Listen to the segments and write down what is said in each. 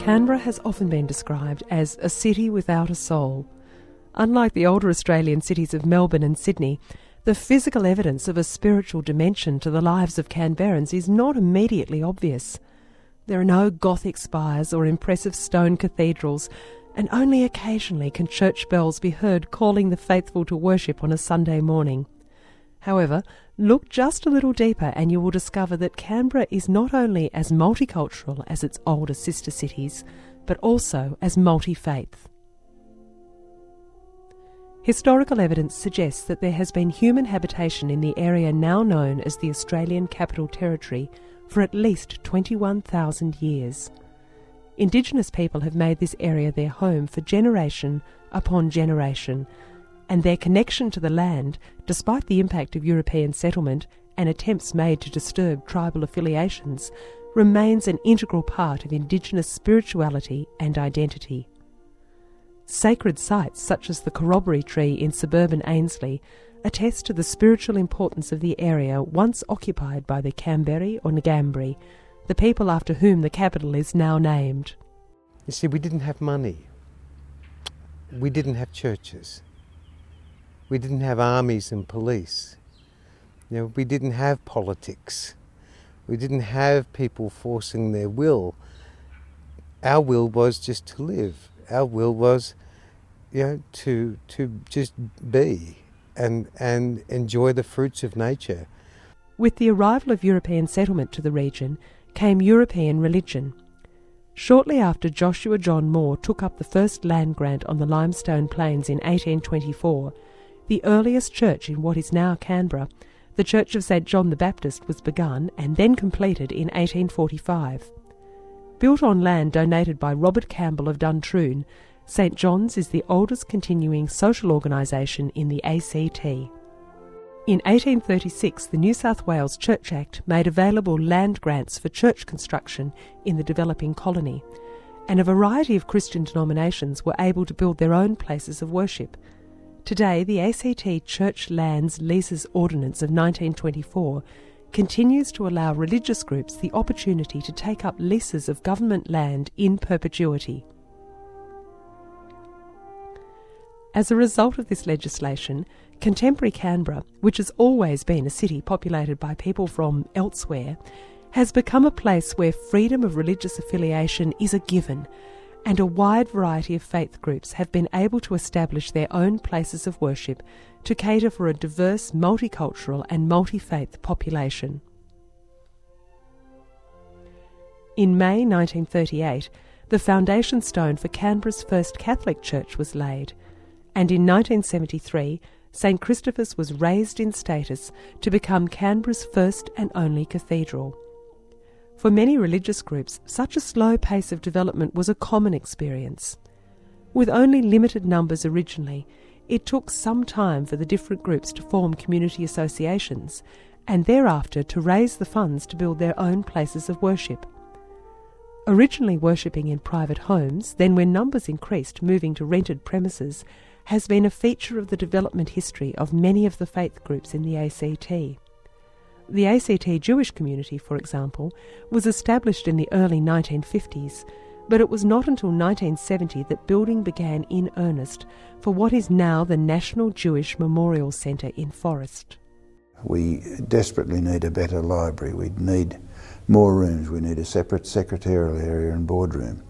Canberra has often been described as a city without a soul. Unlike the older Australian cities of Melbourne and Sydney, the physical evidence of a spiritual dimension to the lives of Canberrans is not immediately obvious. There are no Gothic spires or impressive stone cathedrals, and only occasionally can church bells be heard calling the faithful to worship on a Sunday morning. However, look just a little deeper and you will discover that Canberra is not only as multicultural as its older sister cities, but also as multifaith. Historical evidence suggests that there has been human habitation in the area now known as the Australian Capital Territory for at least 21,000 years. Indigenous people have made this area their home for generation upon generation, and their connection to the land, despite the impact of European settlement and attempts made to disturb tribal affiliations, remains an integral part of Indigenous spirituality and identity. Sacred sites such as the Corroboree Tree in suburban Ainslie attest to the spiritual importance of the area once occupied by the Kamberi or Ngambri, the people after whom the capital is now named. You see, we didn't have money. We didn't have churches. We didn't have armies and police. We didn't have politics. We didn't have people forcing their will. Our will was just to live. Our will was, to just be and enjoy the fruits of nature. With the arrival of European settlement to the region came European religion. Shortly after Joshua John Moore took up the first land grant on the Limestone Plains in 1824, the earliest church in what is now Canberra, the Church of St John the Baptist, was begun and then completed in 1845. Built on land donated by Robert Campbell of Duntroon, St John's is the oldest continuing social organisation in the ACT. In 1836, the New South Wales Church Act made available land grants for church construction in the developing colony, and a variety of Christian denominations were able to build their own places of worship. Today, the ACT Church Lands Leases Ordinance of 1924 continues to allow religious groups the opportunity to take up leases of government land in perpetuity. As a result of this legislation, contemporary Canberra, which has always been a city populated by people from elsewhere, has become a place where freedom of religious affiliation is a given, and a wide variety of faith groups have been able to establish their own places of worship to cater for a diverse, multicultural and multi-faith population. In May 1938, the foundation stone for Canberra's first Catholic church was laid, and in 1973, St Christopher's was raised in status to become Canberra's first and only cathedral. For many religious groups, such a slow pace of development was a common experience. With only limited numbers originally, it took some time for the different groups to form community associations, and thereafter to raise the funds to build their own places of worship. Originally worshipping in private homes, then when numbers increased, moving to rented premises, has been a feature of the development history of many of the faith groups in the ACT. The ACT Jewish community, for example, was established in the early 1950s, but it was not until 1970 that building began in earnest for what is now the National Jewish Memorial Centre in Forest. We desperately need a better library. We need more rooms. We need a separate secretarial area and boardroom.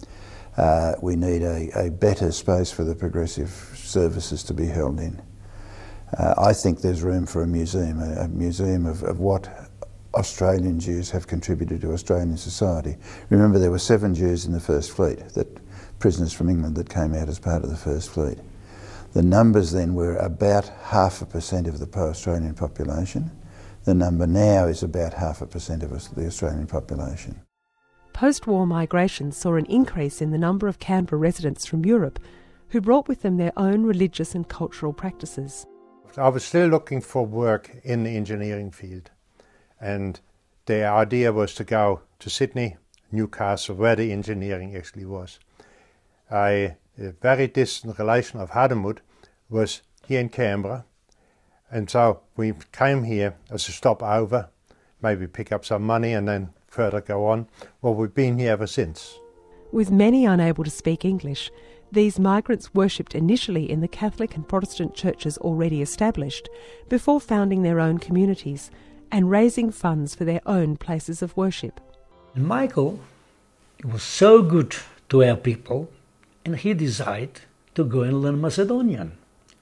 We need a better space for the progressive services to be held in. I think there's room for a museum of what Australian Jews have contributed to Australian society. Remember, there were 7 Jews in the First Fleet, prisoners from England that came out as part of the First Fleet. The numbers then were about 0.5% of the Australian population. The number now is about 0.5% of the Australian population. Post-war migration saw an increase in the number of Canberra residents from Europe who brought with them their own religious and cultural practices. I was still looking for work in the engineering field, and the idea was to go to Sydney, Newcastle, where the engineering actually was. A very distant relation of Hademood was here in Canberra, and so we came here as a stopover, maybe pick up some money and then further go on. Well, we've been here ever since. With many unable to speak English, these migrants worshipped initially in the Catholic and Protestant churches already established, before founding their own communities and raising funds for their own places of worship. And Michael was so good to our people, and he decided to go and learn Macedonian.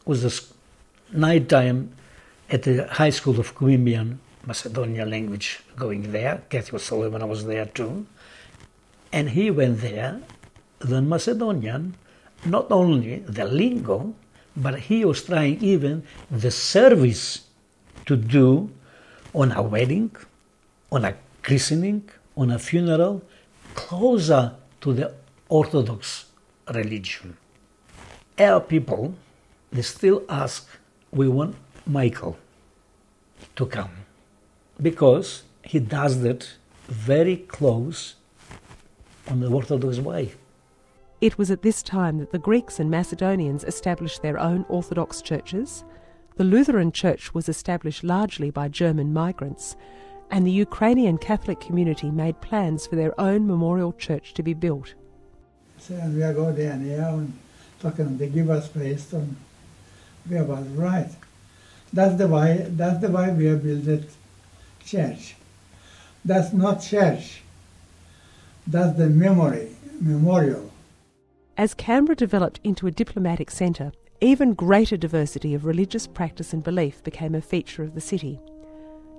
It was a night time at the High School of Queensland, Macedonian language going there. Kathy Sullivan was there too. And he went there, learned Macedonian, not only the lingo, but he was trying even the service to do on a wedding, on a christening, on a funeral, closer to the Orthodox religion. Our people, they still ask, we want Michael to come, because he does that very close on the Orthodox way. It was at this time that the Greeks and Macedonians established their own Orthodox churches, the Lutheran Church was established largely by German migrants, and the Ukrainian Catholic community made plans for their own memorial church to be built. So we are going there and talking, they give us space, and we was right. That's the why we have built it church. That's not church. That's the memorial. As Canberra developed into a diplomatic centre, even greater diversity of religious practice and belief became a feature of the city.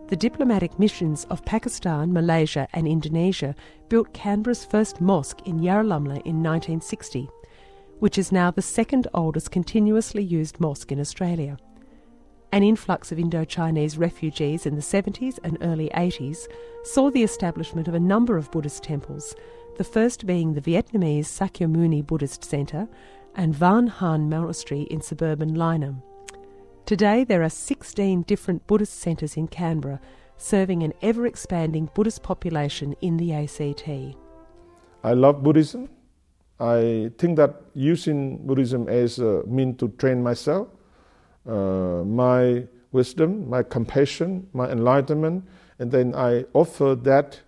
The diplomatic missions of Pakistan, Malaysia and Indonesia built Canberra's first mosque in Yarralumla in 1960, which is now the second oldest continuously used mosque in Australia. An influx of Indo-Chinese refugees in the 70s and early 80s saw the establishment of a number of Buddhist temples, the first being the Vietnamese Sakyamuni Buddhist Centre and Van Han Monastery in suburban Lynham. Today there are 16 different Buddhist centres in Canberra, serving an ever-expanding Buddhist population in the ACT. I love Buddhism. I think that using Buddhism as a means to train myself, my wisdom, my compassion, my enlightenment, and then I offer that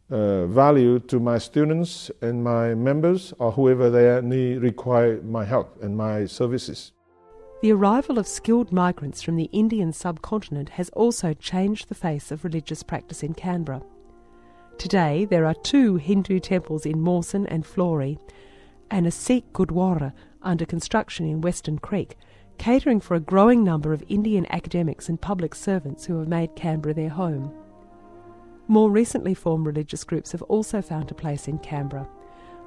value to my students and my members or whoever they require my help and my services. The arrival of skilled migrants from the Indian subcontinent has also changed the face of religious practice in Canberra. Today there are 2 Hindu temples in Mawson and Florey and a Sikh Gurdwara under construction in Western Creek, catering for a growing number of Indian academics and public servants who have made Canberra their home. More recently formed religious groups have also found a place in Canberra.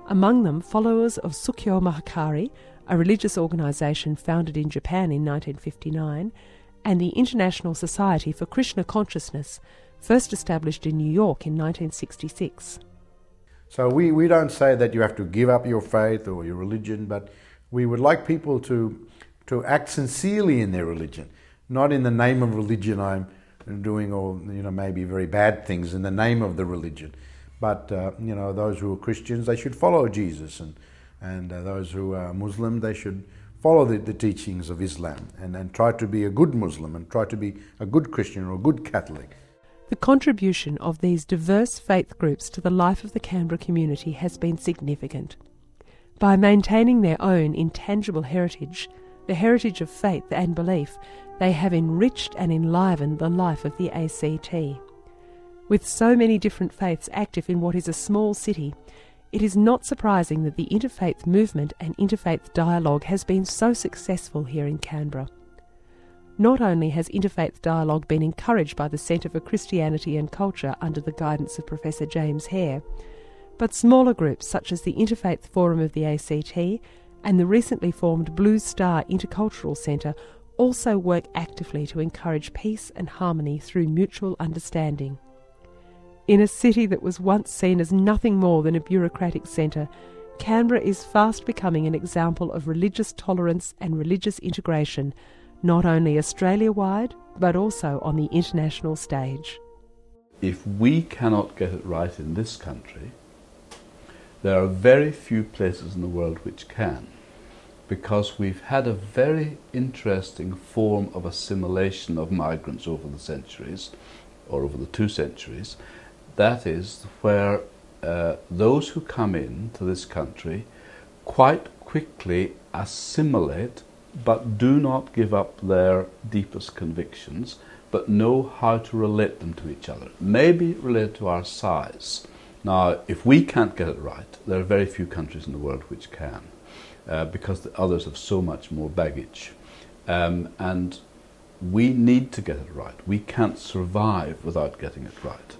Among them, followers of Sukyo Mahakari, a religious organisation founded in Japan in 1959, and the International Society for Krishna Consciousness, first established in New York in 1966. So we don't say that you have to give up your faith or your religion, but we would like people to act sincerely in their religion, not in the name of religion I'm doing all, maybe very bad things in the name of the religion. But, those who are Christians, they should follow Jesus, and those who are Muslim, they should follow the teachings of Islam and try to be a good Muslim and try to be a good Christian or a good Catholic. The contribution of these diverse faith groups to the life of the Canberra community has been significant. By maintaining their own intangible heritage, the heritage of faith and belief, they have enriched and enlivened the life of the ACT. With so many different faiths active in what is a small city, it is not surprising that the interfaith movement and interfaith dialogue has been so successful here in Canberra. Not only has interfaith dialogue been encouraged by the Centre for Christianity and Culture under the guidance of Professor James Hare, but smaller groups such as the Interfaith Forum of the ACT and the recently formed Blue Star Intercultural Centre also work actively to encourage peace and harmony through mutual understanding. In a city that was once seen as nothing more than a bureaucratic centre, Canberra is fast becoming an example of religious tolerance and religious integration, not only Australia-wide, but also on the international stage. If we cannot get it right in this country, there are very few places in the world which can, because we've had a very interesting form of assimilation of migrants over the centuries, or over the 2 centuries. That is where those who come into this country quite quickly assimilate, but do not give up their deepest convictions, but know how to relate them to each other. Maybe relate to our size. Now, if we can't get it right, there are very few countries in the world which can, because the others have so much more baggage. And we need to get it right. We can't survive without getting it right.